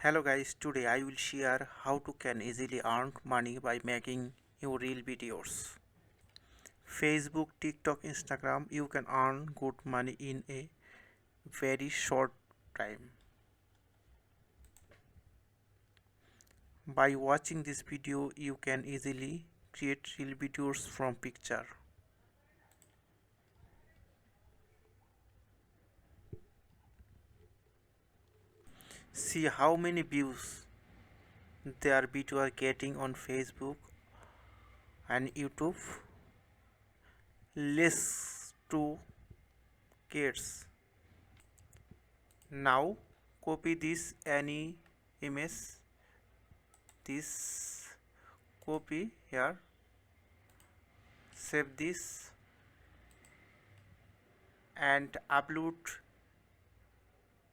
Hello guys, today I will share how to can easily earn money by making your real videos. Facebook, TikTok, Instagram, you can earn good money in a very short time. By watching this video, you can easily create real videos from picture. See how many views their video are getting on Facebook and YouTube. Less to kids. Now copy this any image, this copy here, save this and upload.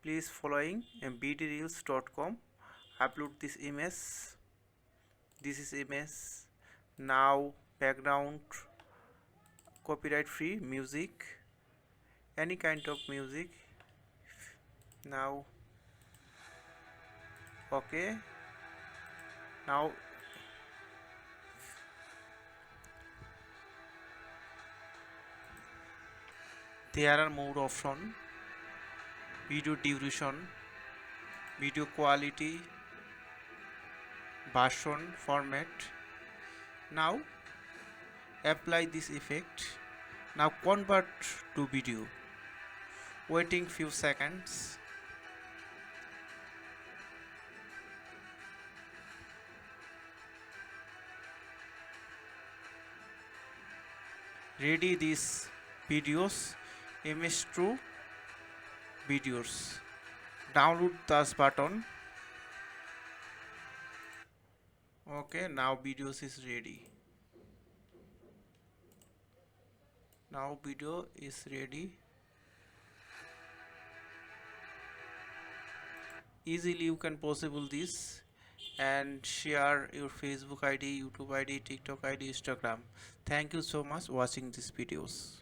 Please following bdreels.com, upload this image. This is image. Now background copyright free music, any kind of music. Now okay, now there are more option: video duration, video quality, version format. Now apply this effect. Now convert to video, waiting few seconds. Ready these videos, image to videos. Download this button. Okay, now videos is ready. Now video is ready. Easily you can possible this and share your Facebook ID, YouTube ID, TikTok ID, Instagram. Thank you so much watching these videos.